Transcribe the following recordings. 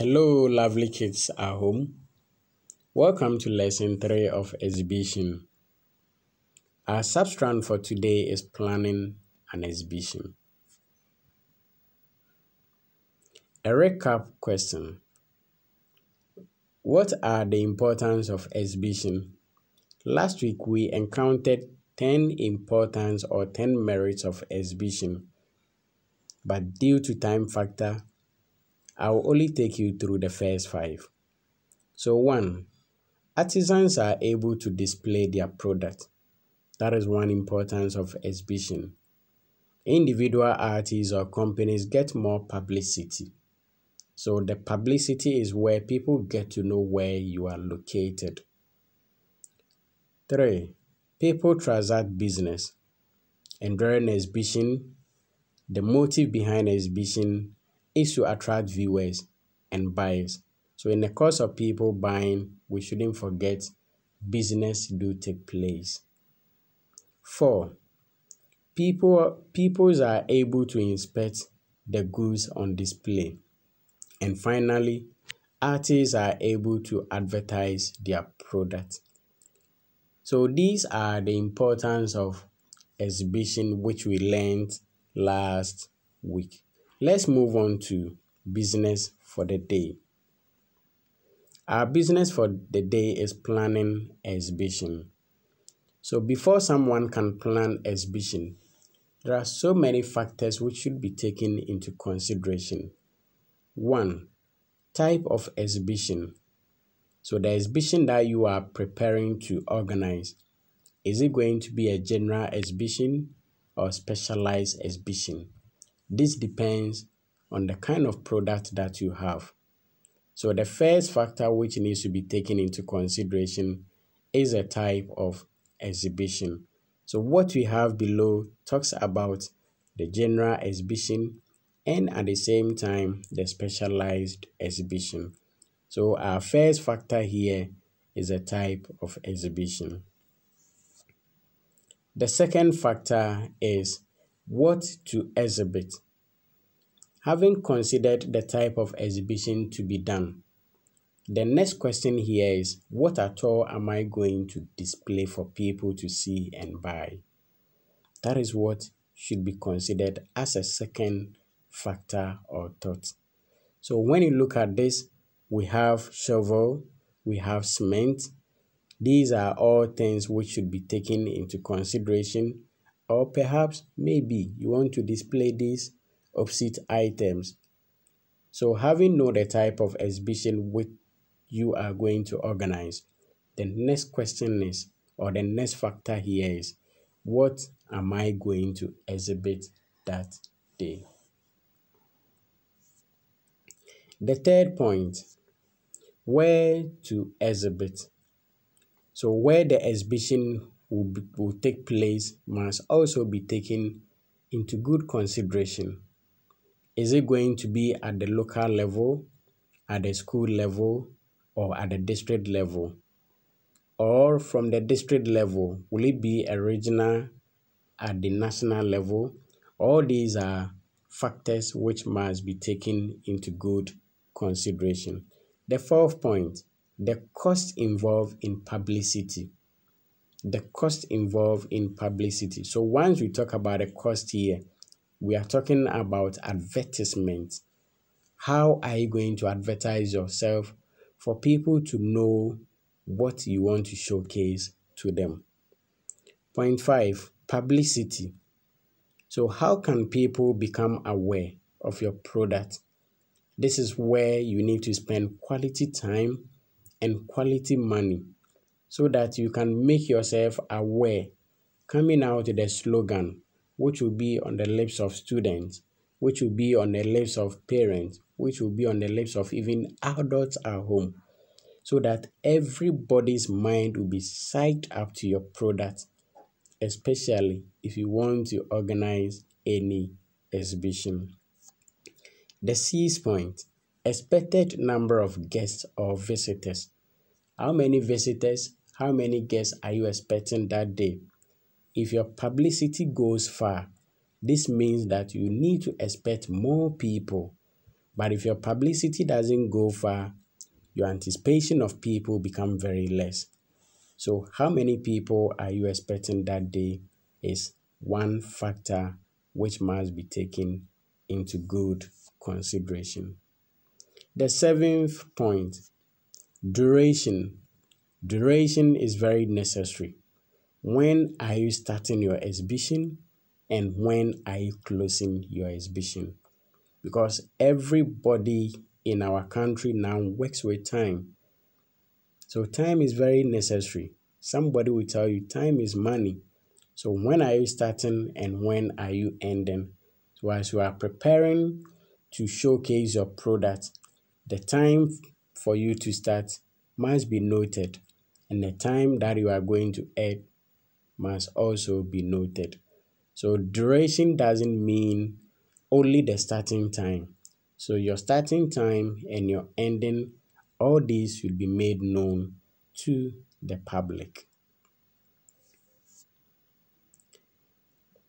Hello, lovely kids at home. Welcome to lesson 3 of exhibition. Our substrand for today is planning an exhibition. A recap question. What are the importance of exhibition? Last week we encountered 10 importance or 10 merits of exhibition. But due to time factor, I will only take you through the first 5. So 1. Artisans are able to display their product. That is one importance of exhibition. Individual artists or companies get more publicity. So the publicity is where people get to know where you are located. 3. People transact business. And during exhibition, the motive behind exhibition is to attract viewers and buyers. So in the course of people buying, we shouldn't forget business do take place. 4. People are able to inspect the goods on display. And finally, artists are able to advertise their product. So these are the importance of exhibition which we learned last week. Let's move on to business for the day. Our business for the day is planning exhibition. So before someone can plan exhibition, there are so many factors which should be taken into consideration. 1. Type of exhibition. So the exhibition that you are preparing to organize, is it going to be a general exhibition or specialized exhibition? This depends on the kind of product that you have. So the first factor which needs to be taken into consideration is a type of exhibition. So what we have below talks about the general exhibition and at the same time the specialized exhibition. So our first factor here is a type of exhibition. The second factor is what to exhibit. Having considered the type of exhibition to be done, the next question here is, what at all am I going to display for people to see and buy? That is what should be considered as a second factor or thought. So when you look at this, we have shovel, we have cement. These are all things which should be taken into consideration, or perhaps maybe you want to display these opposite items. So having known the type of exhibition which you are going to organize, the next question is, or the next factor here is, what am I going to exhibit that day? The third point, where to exhibit. So where the exhibition will take place must also be taken into good consideration. Is it going to be at the local level, at the school level, or at the district level? Or from the district level, will it be a regional at the national level? All these are factors which must be taken into good consideration. The fourth point, the cost involved in publicity. The cost involved in publicity. So once we talk about the cost here, we are talking about advertisement. How are you going to advertise yourself for people to know what you want to showcase to them? Point 5, publicity. So how can people become aware of your product? This is where you need to spend quality time and quality money so that you can make yourself aware, coming out with a slogan which will be on the lips of students, which will be on the lips of parents, which will be on the lips of even adults at home, so that everybody's mind will be psyched up to your product, especially if you want to organize any exhibition. The sixth point, expected number of guests or visitors. How many visitors, how many guests are you expecting that day? If your publicity goes far, this means that you need to expect more people But if your publicity doesn't go far, your anticipation of people become very less. So how many people are you expecting that day is one factor which must be taken into good consideration. The seventh point, duration. Duration is very necessary. When are you starting your exhibition and when are you closing your exhibition? Because everybody in our country now works with time. So time is very necessary. Somebody will tell you time is money. So when are you starting and when are you ending? So as you are preparing to showcase your product, the time for you to start must be noted and the time that you are going to end must also be noted. So duration doesn't mean only the starting time. So your starting time and your ending, all these should be made known to the public.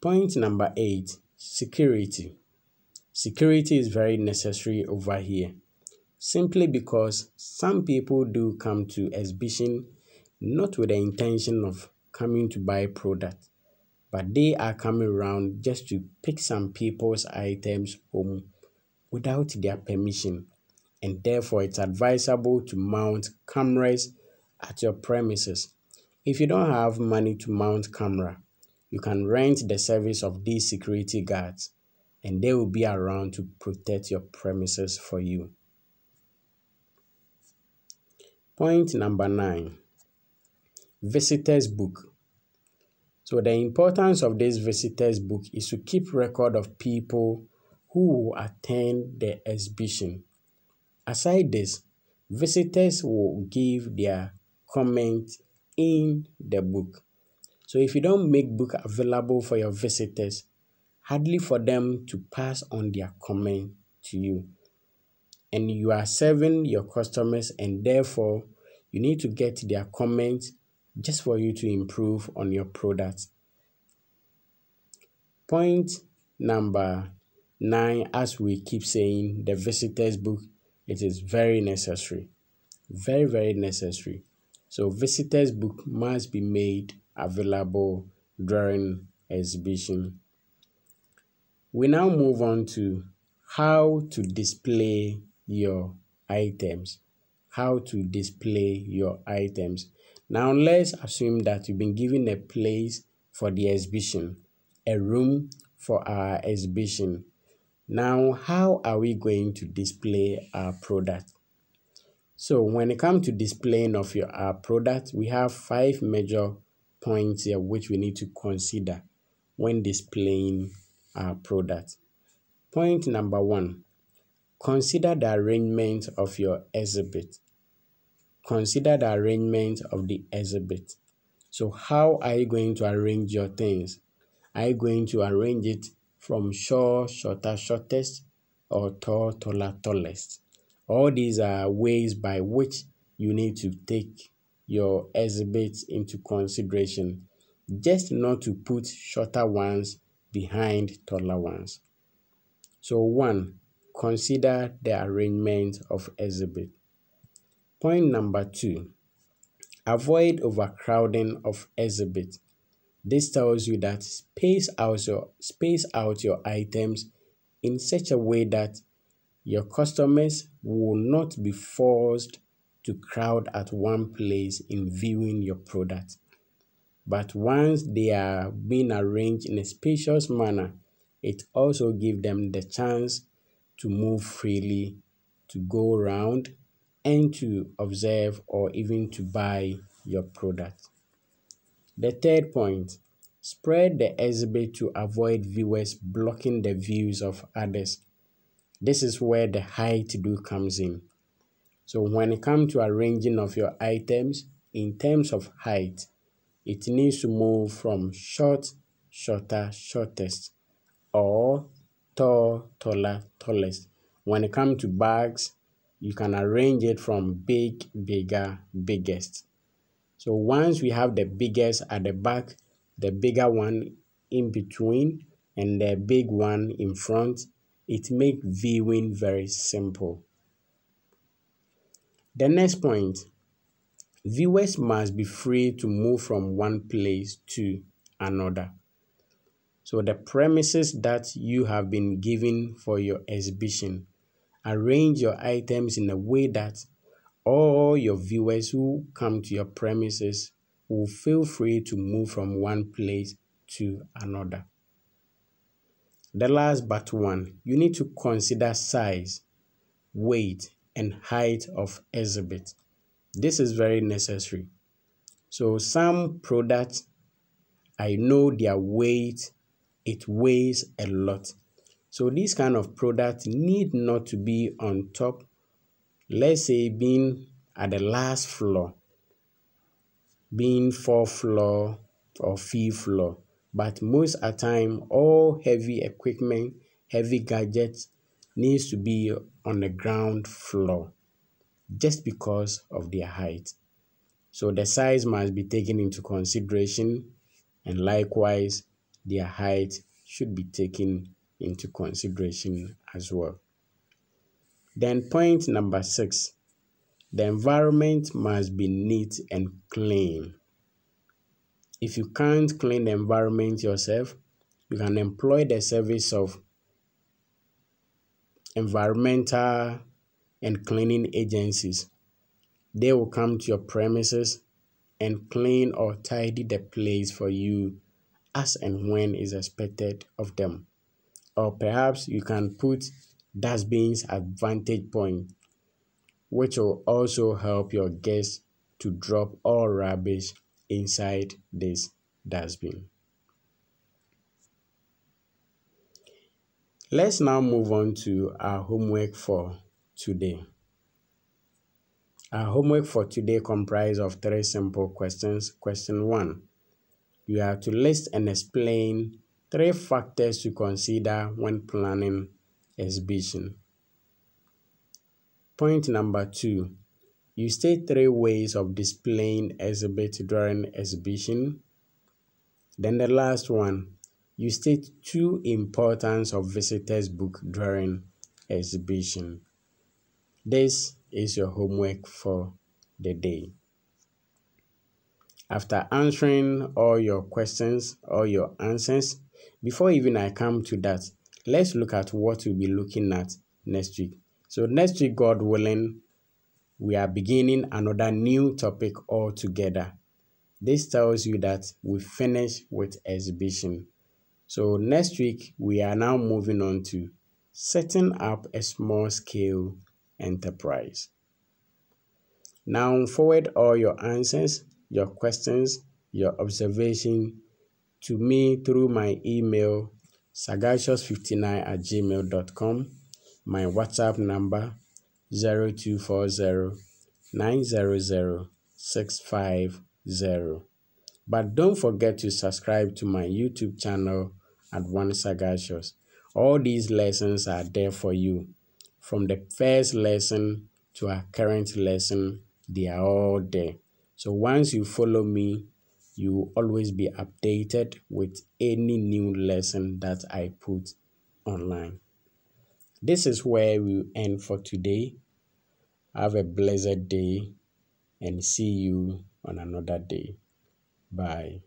Point number 8, security. Security is very necessary over here, simply because some people do come to exhibition not with the intention of coming to buy product, but they are coming around just to pick some people's items home without their permission, and therefore it's advisable to mount cameras at your premises. If you don't have money to mount camera, you can rent the service of these security guards and they will be around to protect your premises for you. Point number 9, visitors book. So the importance of this visitors book is to keep record of people who will attend the exhibition. Aside this, visitors will give their comment in the book. So if you don't make book available for your visitors, hardly for them to pass on their comment to you. And you are serving your customers and therefore you need to get their comments just for you to improve on your product. Point number 9, as we keep saying, the visitors book, it is very necessary. Very, very necessary. So visitors book must be made available during exhibition. We now move on to how to display your items. How to display your items. Now let's assume that you've been given a place for the exhibition, a room for our exhibition. Now, how are we going to display our product? So when it comes to displaying of our product, we have 5 major points here which we need to consider when displaying our product. Point number 1, consider the arrangement of your exhibit. Consider the arrangement of the exhibit. So how are you going to arrange your things? Are you going to arrange it from short, shorter, shortest, or tall, taller, tallest? All these are ways by which you need to take your exhibit into consideration, just not to put shorter ones behind taller ones. So 1, consider the arrangement of exhibit. Point number 2, avoid overcrowding of exhibit. This tells you that space out your items in such a way that your customers will not be forced to crowd at one place in viewing your product. But once they are being arranged in a spacious manner, it also gives them the chance to move freely, to go around, and to observe or even to buy your product. The third point, spread the exhibit to avoid viewers blocking the views of others. This is where the height do comes in. So when it comes to arranging of your items, in terms of height, it needs to move from short, shorter, shortest, or tall, taller, tallest. When it comes to bags, you can arrange it from big, bigger, biggest. So once we have the biggest at the back, the bigger one in between, and the big one in front, it makes viewing very simple. The next point, viewers must be free to move from one place to another. So the premises that you have been given for your exhibition, arrange your items in a way that all your viewers who come to your premises will feel free to move from one place to another. The last but one, you need to consider size, weight, and height of exhibit. This is very necessary. So some products, I know their weight, it weighs a lot. So these kind of products need not to be on top, let's say being at the last floor, being fourth floor or fifth floor. But most of the time, all heavy equipment, heavy gadgets needs to be on the ground floor just because of their height. So the size must be taken into consideration, and likewise their height should be taken into consideration as well. Then point number 6, the environment must be neat and clean. If you can't clean the environment yourself, you can employ the service of environmental and cleaning agencies. They will come to your premises and clean or tidy the place for you as and when is expected of them. Or perhaps you can put dustbins at vantage point, which will also help your guests to drop all rubbish inside this dustbin. Let's now move on to our homework for today. Our homework for today comprises of 3 simple questions. Question 1, you have to list and explain 3 factors to consider when planning exhibition. Point number 2, you state 3 ways of displaying exhibit during exhibition. Then the last one, you state 2 importance of visitors book during exhibition. This is your homework for the day. After answering all your questions, all your answers, before even I come to that, let's look at what we'll be looking at next week. So next week, God willing, we are beginning another new topic altogether. This tells you that we finish with exhibition. So next week, we are now moving on to setting up a small scale enterprise. Now forward all your answers, your questions, your observation to me through my email sagacious59@gmail.com, my WhatsApp number 0240-900-650. But don't forget to subscribe to my YouTube channel at One Sagacious. All these lessons are there for you. From the first lesson to our current lesson, they are all there. So once you follow me, you will always be updated with any new lesson that I put online. This is where we end for today. Have a blessed day and see you on another day. Bye.